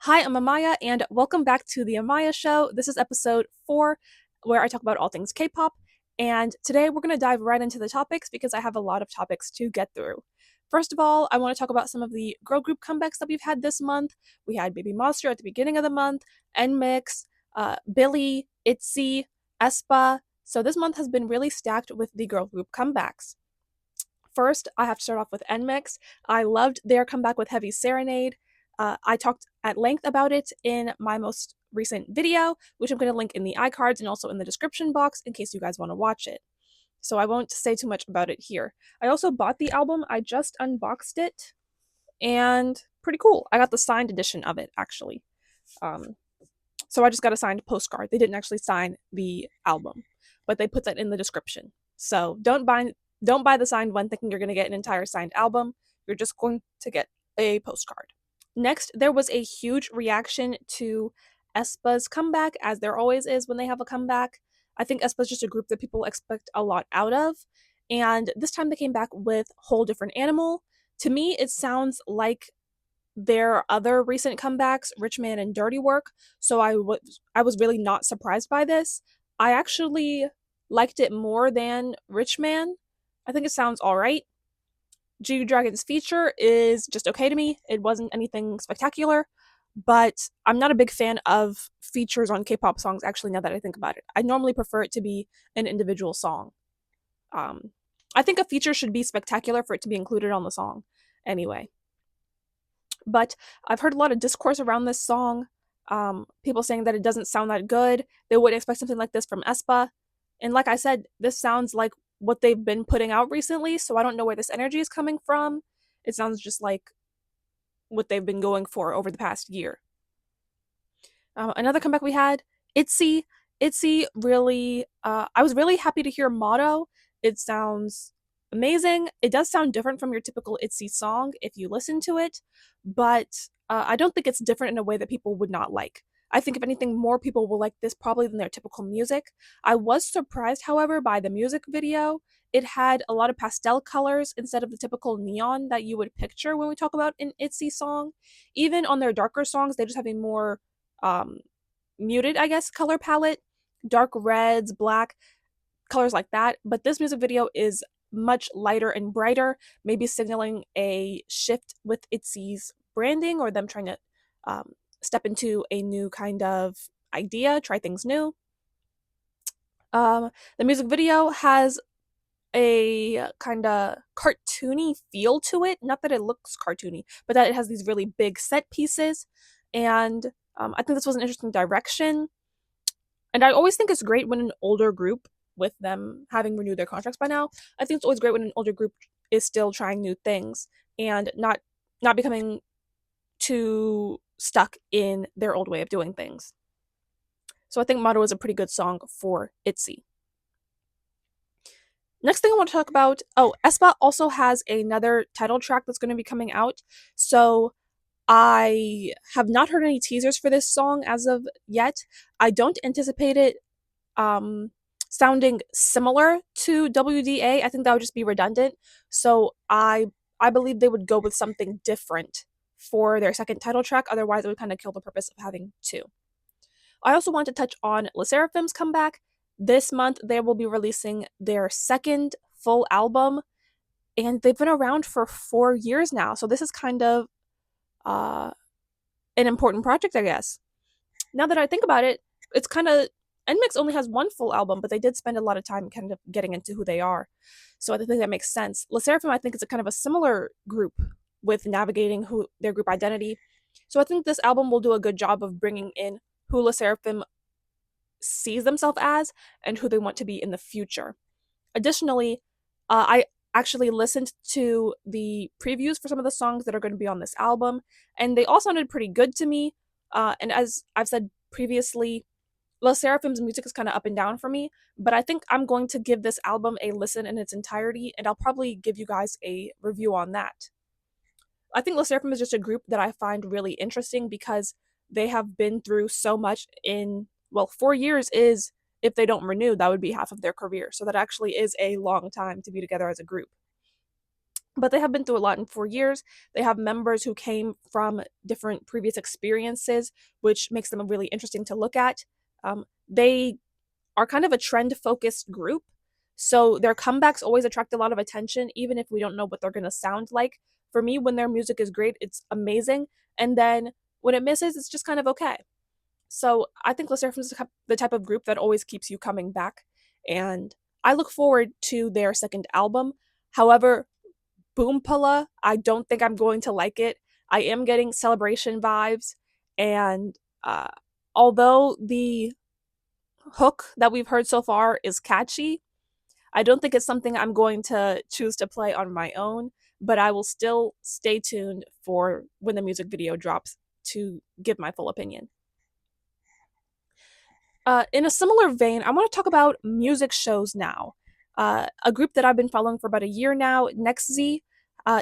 Hi, I'm Amaya, and welcome back to the Amaya Show. This is episode 4, where I talk about all things K-pop. And today we're going to dive right into the topics because I have a lot of topics to get through. First of all, I want to talk about some of the girl group comebacks that we've had this month. We had Baby Monster at the beginning of the month, NMIX, Billy, Itzy, Aespa. So this month has been really stacked with the girl group comebacks. First, I have to start off with NMIX. I loved their comeback with Heavy Serenade. I talked at length about it in my most recent video, which I'm going to link in the iCards and also in the description box in case you guys want to watch it. So I won't say too much about it here. I also bought the album. I just unboxed it, and pretty cool. I got the signed edition of it, actually. Um, so I just got a signed postcard. They didn't actually sign the album, but they put that in the description. So don't buy the signed one thinking you're going to get an entire signed album. You're just going to get a postcard. Next, there was a huge reaction to Aespa's comeback, as there always is when they have a comeback. I think Aespa's just a group that people expect a lot out of. And this time they came back with Whole Different Animal. To me, it sounds like their other recent comebacks, Rich Man and Dirty Work. So I was really not surprised by this. I actually liked it more than Rich Man. I think it sounds alright. G Dragon's feature is just okay to me. It wasn't anything spectacular, but I'm not a big fan of features on K-pop songs, actually, now that I think about it. I normally prefer it to be an individual song. Um, I think a feature should be spectacular for it to be included on the song anyway. But I've heard a lot of discourse around this song. People saying that it doesn't sound that good. They wouldn't expect something like this from Aespa. And like I said, this sounds like what they've been putting out recently, so I don't know where this energy is coming from. It sounds just like what they've been going for over the past year. Another comeback we had, Itzy. Itzy really, I was really happy to hear Motto. It sounds amazing. It does sound different from your typical Itzy song if you listen to it, but I don't think it's different in a way that people would not like. I think, if anything, more people will like this probably than their typical music. I was surprised, however, by the music video. It had a lot of pastel colors instead of the typical neon that you would picture when we talk about an Itzy song. Even on their darker songs, they just have a more um, muted, I guess, color palette, dark reds, black, colors like that. But this music video is much lighter and brighter, maybe signaling a shift with Itzy's branding or them trying to step into a new kind of idea, try things new. The music video has a kind of cartoony feel to it. Not that it looks cartoony, but that it has these really big set pieces. And I think this was an interesting direction. And I always think it's great when an older group, with them having renewed their contracts by now, I think it's always great when an older group is still trying new things and not becoming too stuck in their old way of doing things. So I think Motto is a pretty good song for Itzy. Next thing I want to talk about, Aespa also has another title track that's going to be coming out. So I have not heard any teasers for this song as of yet. I don't anticipate it sounding similar to WDA. I think that would just be redundant. So I believe they would go with something different for their second title track. Otherwise, it would kind of kill the purpose of having two. I also want to touch on Sserafim's comeback. This month, they will be releasing their second full album, and they've been around for 4 years now. So this is kind of uh, an important project, I guess. Now that I think about it, it's kind of NMIX only has one full album, but they did spend a lot of time kind of getting into who they are. So I think that makes sense. Sserafim, I think, is a kind of a similar group with navigating who their group identity. So I think this album will do a good job of bringing in who Sserafim sees themselves as and who they want to be in the future. Additionally, I actually listened to the previews for some of the songs that are going to be on this album, and they all sounded pretty good to me. And as I've said previously, Sserafim's music is kind of up and down for me, but I think I'm going to give this album a listen in its entirety, and I'll probably give you guys a review on that. I think Sserafim is just a group that I find really interesting because they have been through so much in, well, 4 years is, if they don't renew, that would be half of their career. So that actually is a long time to be together as a group. but they have been through a lot in 4 years. They have members who came from different previous experiences, which makes them really interesting to look at. They are kind of a trend focused group. So their comebacks always attract a lot of attention, even if we don't know what they're going to sound like. For me, when their music is great, it's amazing. And then when it misses, it's just kind of okay. So I think Sserafim is the type of group that always keeps you coming back. And I look forward to their second album. However, Boompala, I don't think I'm going to like it. I am getting celebration vibes. And uh, although the hook that we've heard so far is catchy, I don't think it's something I'm going to choose to play on my own, but I will still stay tuned for when the music video drops to give my full opinion. In a similar vein, I want to talk about music shows now. A group that I've been following for about a year now, NextZ,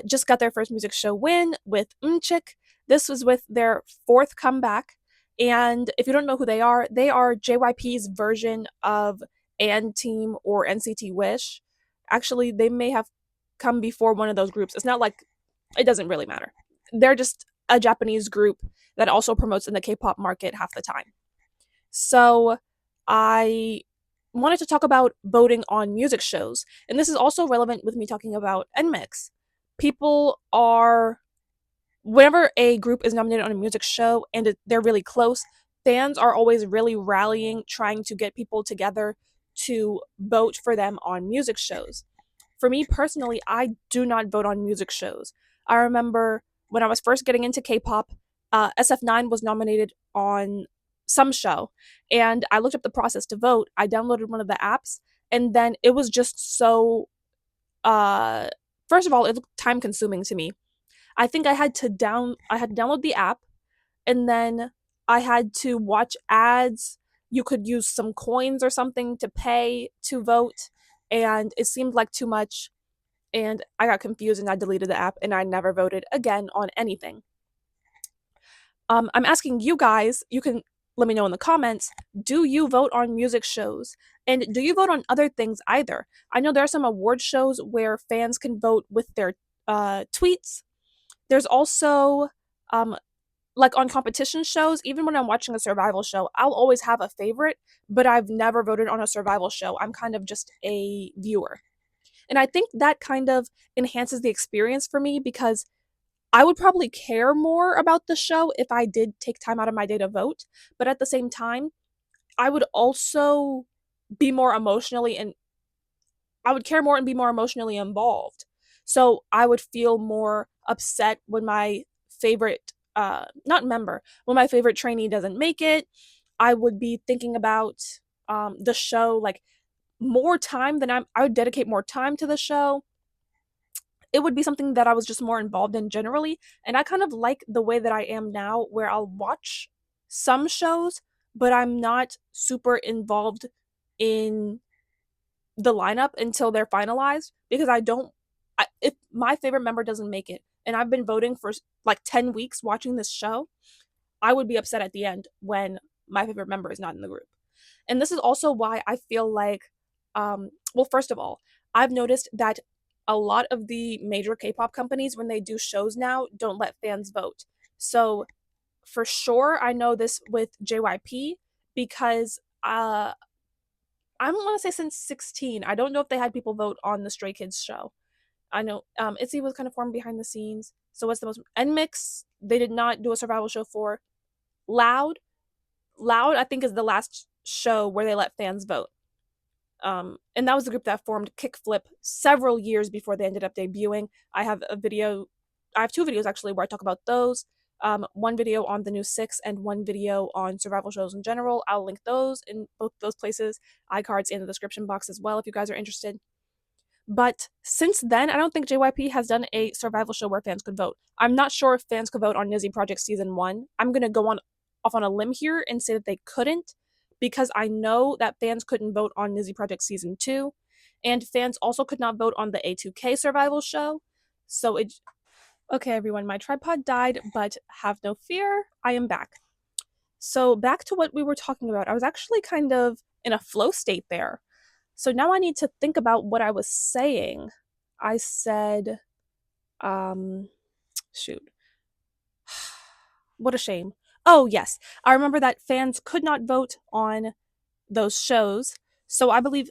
just got their first music show win with Unchik. This was with their fourth comeback. And if you don't know who they are JYP's version of And Team or NCT Wish. Actually, they may have come before one of those groups. It's not like it doesn't really matter. They're just a Japanese group that also promotes in the K pop market half the time. So I wanted to talk about voting on music shows. And this is also relevant with me talking about NMIX. People are, whenever a group is nominated on a music show and they're really close, fans are always really rallying, trying to get people together to vote for them on music shows. For me personally, I do not vote on music shows. I remember when I was first getting into K-pop, SF9 was nominated on some show, and I looked up the process to vote. I downloaded one of the apps, and then it was just so. Uh, First of all, it looked time consuming to me. I think I had to download the app, and then I had to watch ads. You could use some coins or something to pay to vote, and it seemed like too much, and I got confused and I deleted the app and I never voted again on anything. I'm asking you guys, you can let me know in the comments, do you vote on music shows? And do you vote on other things either? I know there are some award shows where fans can vote with their tweets. There's also, um, like on competition shows, even when I'm watching a survival show, I'll always have a favorite, but I've never voted on a survival show. I'm kind of just a viewer. And I think that kind of enhances the experience for me because I would probably care more about the show if I did take time out of my day to vote. But at the same time, I would also be more emotionally and I would care more and be more emotionally involved. So I would feel more upset when my favorite not member, when my favorite trainee doesn't make it. I would be thinking about the show like more time than I would dedicate more time to the show. It would be something that I was just more involved in generally. And I kind of like the way that I am now, where I'll watch some shows, but I'm not super involved in the lineup until they're finalized because I don't. If my favorite member doesn't make it, and I've been voting for like 10 weeks watching this show, I would be upset at the end when my favorite member is not in the group. And this is also why I feel like, well, first of all, I've noticed that a lot of the major K-pop companies, when they do shows now, don't let fans vote. So for sure, I know this with JYP because I don't want to say since 16. I don't know if they had people vote on the Stray Kids show. I know Itzy was kind of formed behind the scenes. So what's the most NMIX? They did not do a survival show for Loud. Loud, I think, is the last show where they let fans vote. And that was the group that formed Kickflip several years before they ended up debuting. I have two videos actually where I talk about those. One video on the new Six and one video on survival shows in general. I'll link those in both those places, iCards in the description box as well if you guys are interested. But since then, I don't think JYP has done a survival show where fans could vote. I'm not sure if fans could vote on Nizzy Project Season 1. I'm going to go on off on a limb here and say that they couldn't because I know that fans couldn't vote on Nizzy Project Season 2 and fans also could not vote on the A2K survival show. So it Okay everyone, my tripod died, but have no fear, I am back. So back to what we were talking about. I was actually kind of in a flow state there. So now I need to think about what I was saying. I said Um, shoot. What a shame. Oh, yes. I remember that fans could not vote on those shows. So I believe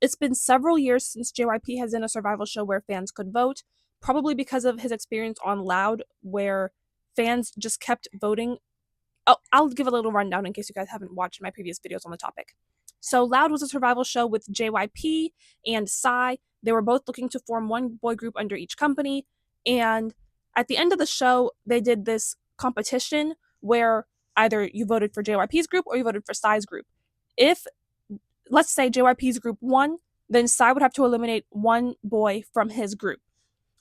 it's been several years since JYP has done a survival show where fans could vote, probably because of his experience on Loud, where fans just kept voting. Oh, I'll give a little rundown in case you guys haven't watched my previous videos on the topic. So Loud was a survival show with JYP and Psy. They were both looking to form one boy group under each company. And at the end of the show, they did this competition where either you voted for JYP's group or you voted for Psy's group. If, let's say, JYP's group won, then Psy would have to eliminate one boy from his group.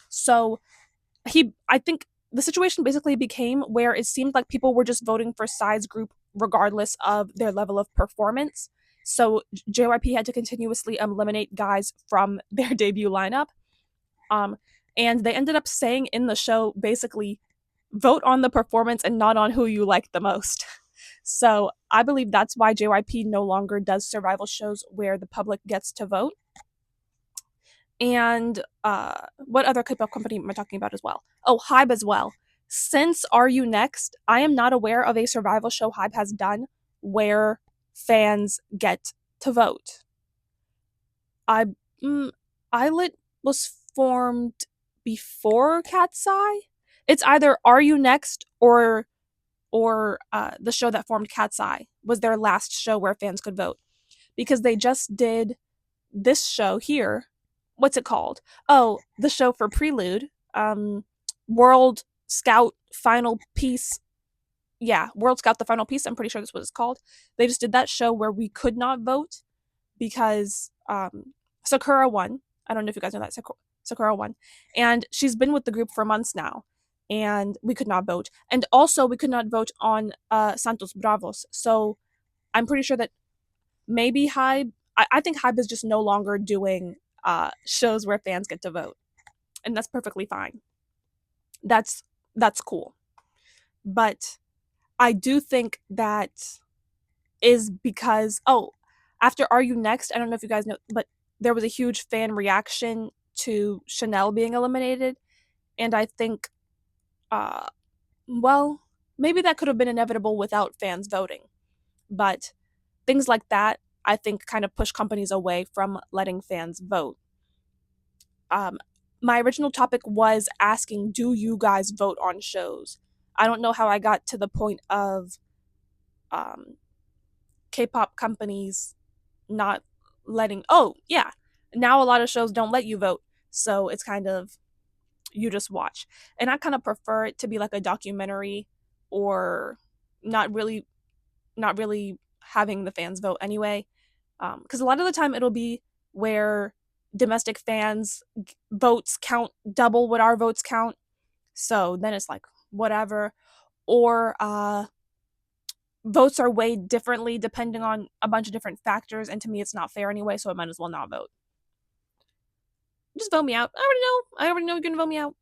So I think the situation basically became where it seemed like people were just voting for Psy's group regardless of their level of performance. So JYP had to continuously eliminate guys from their debut lineup. And they ended up saying in the show, basically, vote on the performance and not on who you like the most. So I believe that's why JYP no longer does survival shows where the public gets to vote. And what other K-pop company am I talking about as well? Oh, Hybe as well. Since Are You Next, I am not aware of a survival show Hybe has done where fans get to vote. Islet was formed before Cat's Eye. It's either Are You Next or the show that formed Cat's Eye was their last show where fans could vote, because they just did this show here. What's it called? Oh, the show for Prelude, World Scout Final Piece. Yeah, World Scout the Final Piece. I'm pretty sure that's what it's called. They just did that show where we could not vote because Sakura won. I don't know if you guys know that Sakura won, and she's been with the group for months now, and we could not vote. And also, we could not vote on Santos Bravos. So I'm pretty sure that maybe Hybe. I think Hybe is just no longer doing shows where fans get to vote, and that's perfectly fine. That's cool, but I do think that is because after Are You Next, I don't know if you guys know, but there was a huge fan reaction to Chanel being eliminated, and I think, well, maybe that could have been inevitable without fans voting, but things like that I think kind of push companies away from letting fans vote. My original topic was asking, do you guys vote on shows? I don't know how I got to the point of K-pop companies not letting. Oh, yeah. Now a lot of shows don't let you vote. So it's kind of, you just watch. And I kind of prefer it to be like a documentary, or not really having the fans vote anyway. Because a lot of the time it'll be where domestic fans votes count double what our votes count. So then it's like, whatever. Or votes are weighed differently depending on a bunch of different factors, and to me it's not fair anyway, so I might as well not vote. Just vote me out. I already know you're gonna vote me out.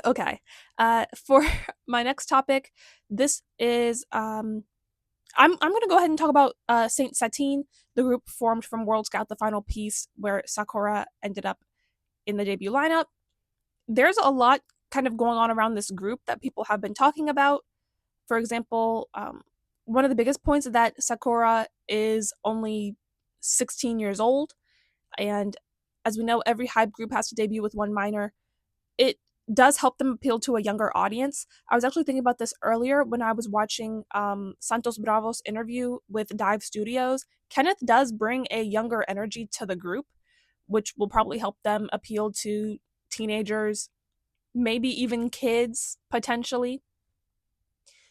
Okay. For my next topic, this is I'm gonna go ahead and talk about Saint Satine, the group formed from World Scout the Final Piece, where Sakura ended up in the debut lineup. There's a lot kind of going on around this group that people have been talking about. For example, one of the biggest points is that Sakura is only 16 years old, and as we know, every Hybe group has to debut with one minor. It does help them appeal to a younger audience. I was actually thinking about this earlier when I was watching Santos Bravo's interview with Dive Studios. Kenneth does bring a younger energy to the group, which will probably help them appeal to teenagers, maybe even kids, potentially.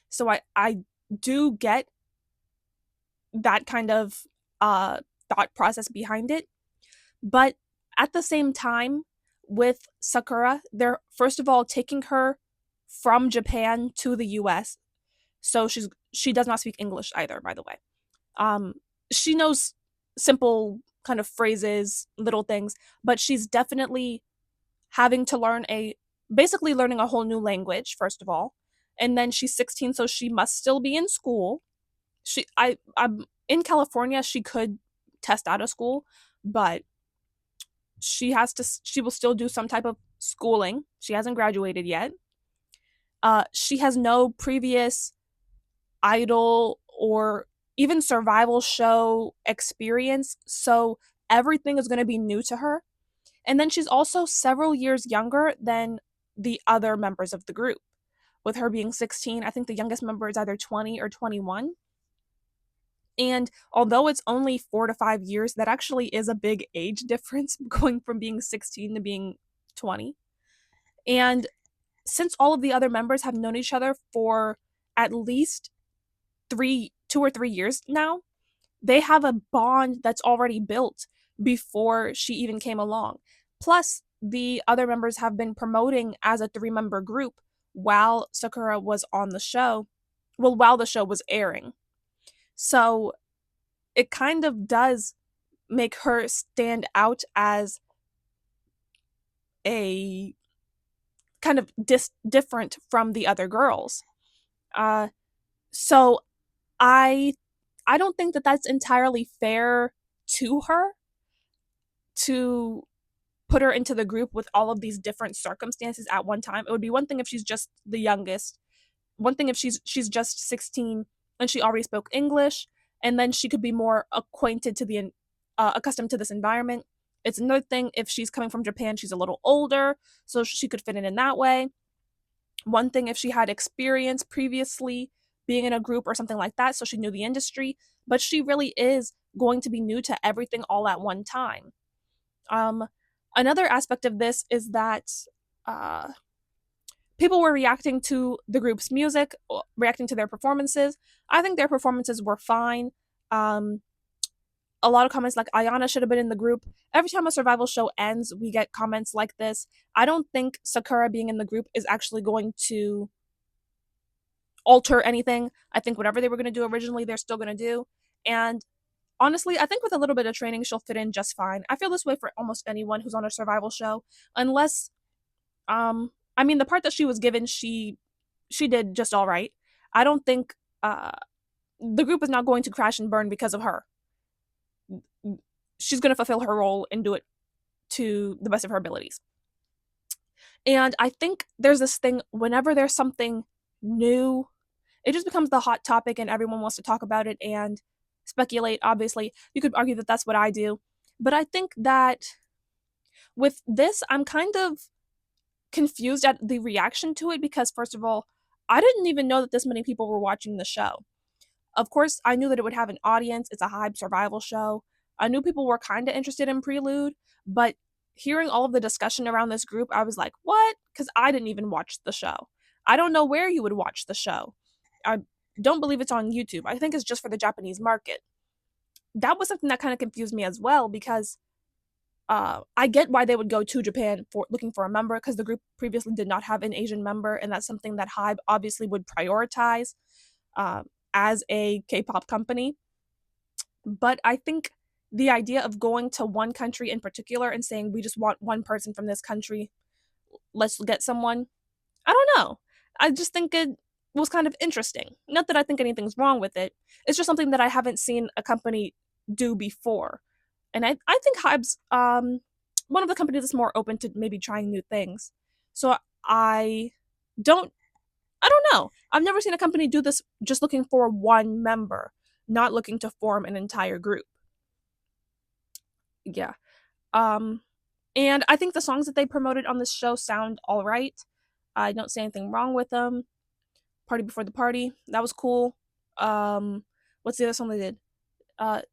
So I do get that kind of thought process behind it. But at the same time, with Sakura, they're first of all taking her from Japan to the US. So she does not speak English either, by the way. She knows simple kind of phrases, little things, but she's definitely having to basically learning a whole new language, first of all. And then she's 16, so she must still be in school. I'm in California, she could test out of school, but she will still do some type of schooling. She hasn't graduated yet. She has no previous idol or even survival show experience, so everything is going to be new to her. And then she's also several years younger than the other members of the group. With her being 16, I think the youngest member is either 20 or 21. And although it's only 4 to 5 years, that actually is a big age difference going from being 16 to being 20. And since all of the other members have known each other for at least 2 or 3 years now, they have a bond that's already built before she even came along. Plus, the other members have been promoting as a 3 member group while Sakura was on the show. Well, while the show was airing. So it kind of does make her stand out as a kind of different from the other girls. Uh, so I I don't think that that's entirely fair to her to put her into the group with all of these different circumstances at one time. It would be one thing if she's just the youngest. One thing if she's just 16 and she already spoke English, and then she could be more acquainted to the accustomed to this environment. It's another thing if she's coming from Japan, she's a little older, so she could fit in that way. One thing if she had experience previously being in a group or something like that, so she knew the industry, but she really is going to be new to everything all at one time. Um, Another aspect of this is that uh, people were reacting to the group's music, reacting to their performances. I think their performances were fine. Um, a lot of comments like Ayana should have been in the group. Every time a survival show ends, we get comments like this. I don't think Sakura being in the group is actually going to alter anything. I think whatever they were going to do originally, they're still going to do. And honestly, I think with a little bit of training, she'll fit in just fine. I feel this way for almost anyone who's on a survival show, unless, I mean, the part that she was given, she did just all right. I don't think the group is not going to crash and burn because of her. She's going to fulfill her role and do it to the best of her abilities. And I think there's this thing whenever there's something new, it just becomes the hot topic and everyone wants to talk about it and speculate. Obviously, you could argue that that's what I do. But I think that with this, I'm kind of confused at the reaction to it because, first of all, I didn't even know that this many people were watching the show. Of course, I knew that it would have an audience. It's a hype survival show. I knew people were kind of interested in Prelude, but hearing all of the discussion around this group, I was like, what? Because I didn't even watch the show. I don't know where you would watch the show. I don't believe it's on YouTube. I think it's just for the Japanese market. That was something that kind of confused me as well because I get why they would go to Japan for looking for a member because the group previously did not have an Asian member, and that's something that Hybe obviously would prioritize uh, as a K-pop company. But I think the idea of going to one country in particular and saying we just want one person from this country, let's get someone. I don't know. I just think it was kind of interesting. Not that I think anything's wrong with it. It's just something that I haven't seen a company do before. And I think Hybe's one of the companies that's more open to maybe trying new things. So I don't I don't know. I've never seen a company do this just looking for one member, not looking to form an entire group. Yeah. Um and I think the songs that they promoted on this show sound all right. I don't see anything wrong with them. Party Before the Party, that was cool. What's the other song they did?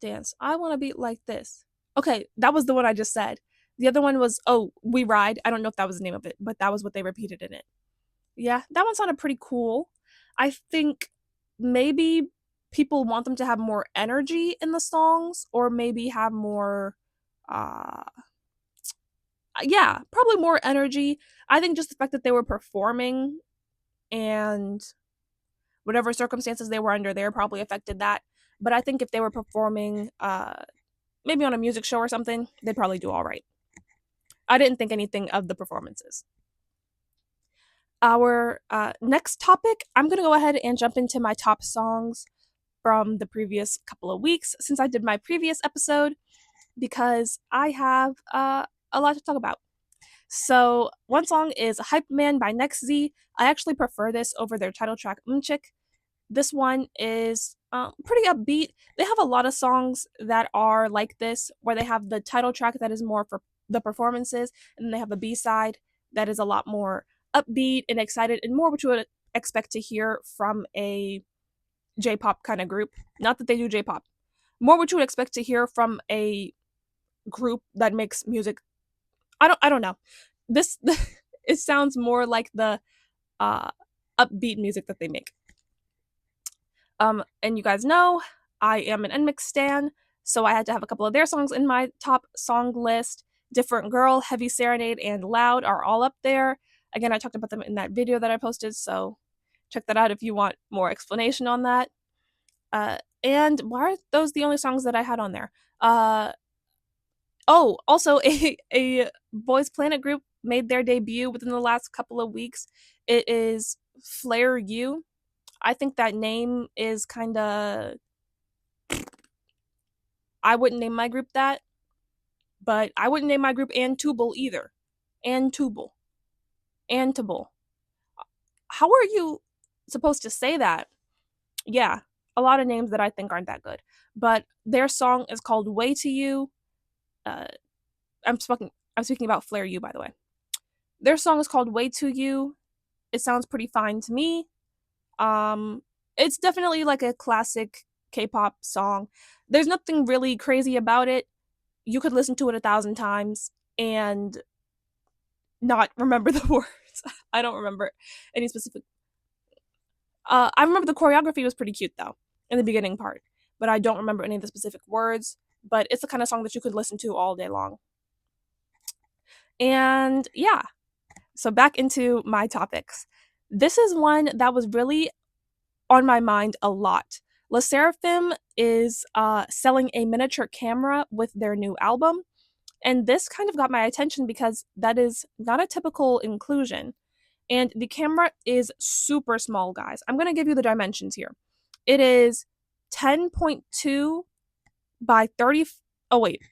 Dance. I want to be like this. Okay, that was the one I just said. The other one was We Ride. I don't know if that was the name of it, but that was what they repeated in it. Yeah, that one sounded pretty cool. I think maybe people want them to have more energy in the songs or maybe have more uh yeah, probably more energy. I think just the fact that they were performing and whatever circumstances they were under there probably affected that. But I think if they were performing maybe on a music show or something, they'd probably do all right. I didn't think anything of the performances. Our next topic, I'm going to go ahead and jump into my top songs from the previous couple of weeks since I did my previous episode because I have a lot to talk about. So one song is Hype Man by NextZ. I actually prefer this over their title track Umchik. This one is pretty upbeat. They have a lot of songs that are like this, where they have the title track that is more for the performances, and then they have a B-side that is a lot more upbeat and excited, and more what you would expect to hear from a J-pop kind of group. Not that they do J-pop. More what you would expect to hear from a group that makes music. I don't know. This it sounds more like the uh upbeat music that they make. And you guys know I am an NMIX stan, so I had to have a couple of their songs in my top song list. Different Girl, Heavy Serenade, and Loud are all up there. Again, I talked about them in that video that I posted, so check that out if you want more explanation on that. And why are those the only songs that I had on there? Oh, also a Boys Planet group made their debut within the last couple of weeks. It is Flare U. I think that name is kind of. I wouldn't name my group that, but I wouldn't name my group Antubal either. Antubal. Antubal. How are you supposed to say that? Yeah, a lot of names that I think aren't that good. But their song is called Way to You. Uh, I'm speaking about Flare U, by the way. Their song is called Way to You. It sounds pretty fine to me. Um, it's definitely like a classic K-pop song. There's nothing really crazy about it. You could listen to it 1,000 times and not remember the words. I don't remember any specific. I remember the choreography was pretty cute though in the beginning part, but I don't remember any of the specific words. But it's the kind of song that you could listen to all day long. And yeah, so back into my topics. This is one that was really on my mind a lot. Sserafim is selling a miniature camera with their new album, and this kind of got my attention because that is not a typical inclusion. And the camera is super small, guys. I'm going to give you the dimensions here. It is 10.2 by 30. Oh, wait.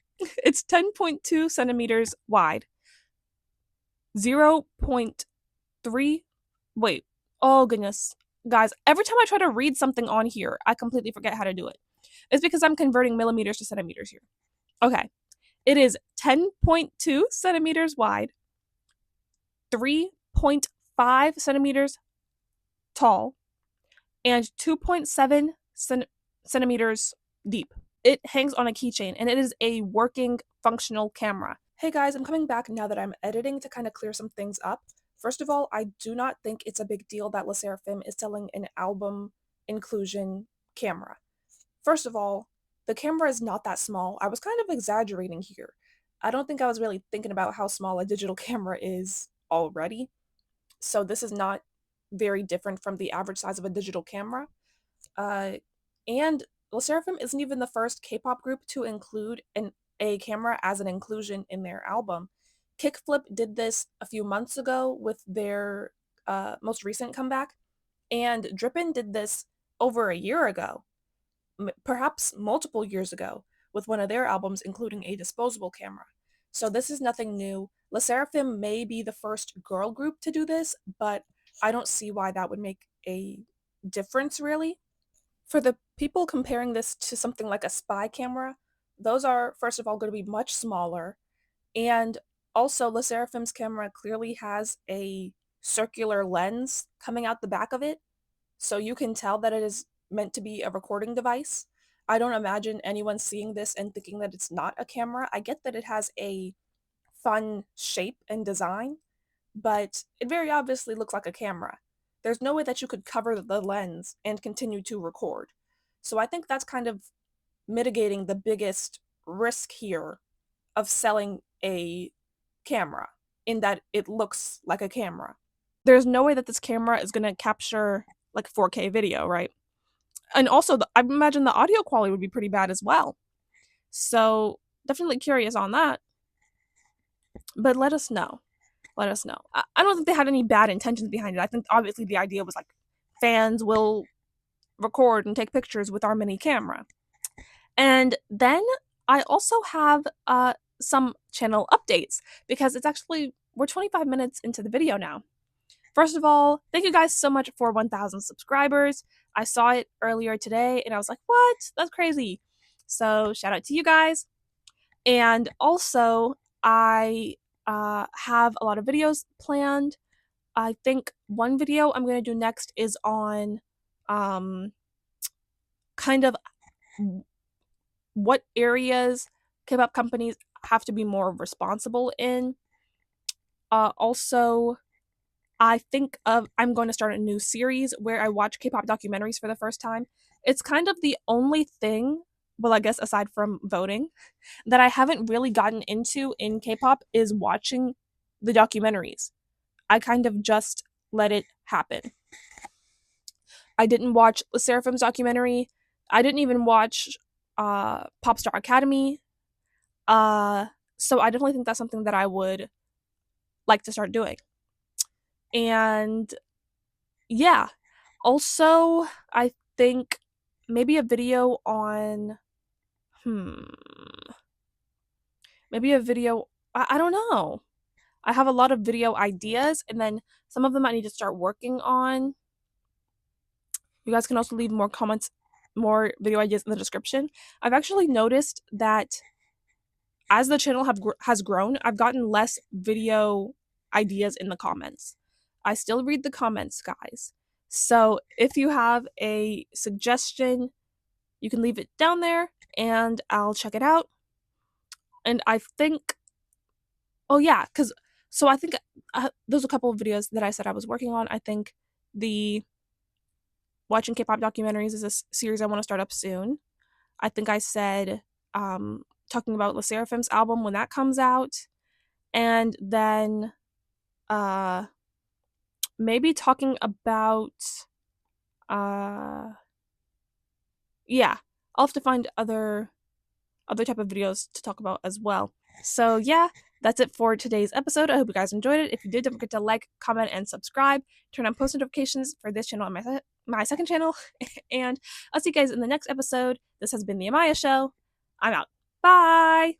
It's 10.2 centimeters wide, 0.3. Wait. Oh, goodness. Guys, every time I try to read something on here, I completely forget how to do it. It's because I'm converting millimeters to centimeters here. Okay. It is 10.2 centimeters wide, 3.5 centimeters tall, and 2.7 centimeters deep. It hangs on a keychain, and it is a working, functional camera. Hey guys, I'm coming back now that I'm editing to kind of clear some things up. First of all, I do not think it's a big deal that Sserafim is selling an album inclusion camera. First of all, the camera is not that small. I was kind of exaggerating here. I don't think I was really thinking about how small a digital camera is already. So this is not very different from the average size of a digital camera. Uh, and Sserafim isn't even the first K-pop group to include a camera as an inclusion in their album. Kickflip did this a few months ago with their most recent comeback, and Drippin did this over a year ago, perhaps multiple years ago, with one of their albums including a disposable camera. So this is nothing new. Sserafim may be the first girl group to do this, but I don't see why that would make a difference really. For the people comparing this to something like a spy camera, those are, first of all, going to be much smaller. And also, Sserafim's camera clearly has a circular lens coming out the back of it. So you can tell that it is meant to be a recording device. I don't imagine anyone seeing this and thinking that it's not a camera. I get that it has a fun shape and design, but it very obviously looks like a camera. There's no way that you could cover the lens and continue to record. So I think that's kind of mitigating the biggest risk here of selling a camera, in that it looks like a camera. There's no way that this camera is going to capture like 4K video, right? And also, I imagine the audio quality would be pretty bad as well. So definitely curious on that. But let us know. Let us know. I don't think they had any bad intentions behind it. I think obviously the idea was like fans will record and take pictures with our mini camera. And then I also have some channel updates, because it's actually we're 25 minutes into the video now. First of all, thank you guys so much for 1,000 subscribers. I saw it earlier today and I was like, what? That's crazy. So shout out to you guys. And also, I have a lot of videos planned. I think one video I'm going to do next is on um, kind of what areas K-pop companies have to be more responsible in. Also, I think I'm going to start a new series where I watch K-pop documentaries for the first time. It's kind of the only thing, well, I guess aside from voting, that I haven't really gotten into in K-pop is watching the documentaries. I kind of just let it happen. I didn't watch the Sserafim's documentary. I didn't even watch Popstar Academy. Uh, so I definitely think that's something that I would like to start doing. And yeah, also I think maybe a video on maybe a video. I don't know. I have a lot of video ideas, and then some of them I need to start working on. You guys can also leave more comments, more video ideas in the description. I've actually noticed that as the channel has grown, I've gotten less video ideas in the comments. I still read the comments, guys. So if you have a suggestion, you can leave it down there and I'll check it out. And I think, oh yeah, so I think there's a couple of videos that I said I was working on. I think the watching K-pop documentaries is a series I want to start up soon. I think I said talking about the Sserafim's album when that comes out, and then maybe talking about yeah, I'll have to find other type of videos to talk about as well. So yeah, that's it for today's episode. I hope you guys enjoyed it. If you did, don't forget to like, comment, and subscribe. Turn on post notifications for this channel and my second channel. And I'll see you guys in the next episode. This has been the Amaya Show. I'm out. Bye!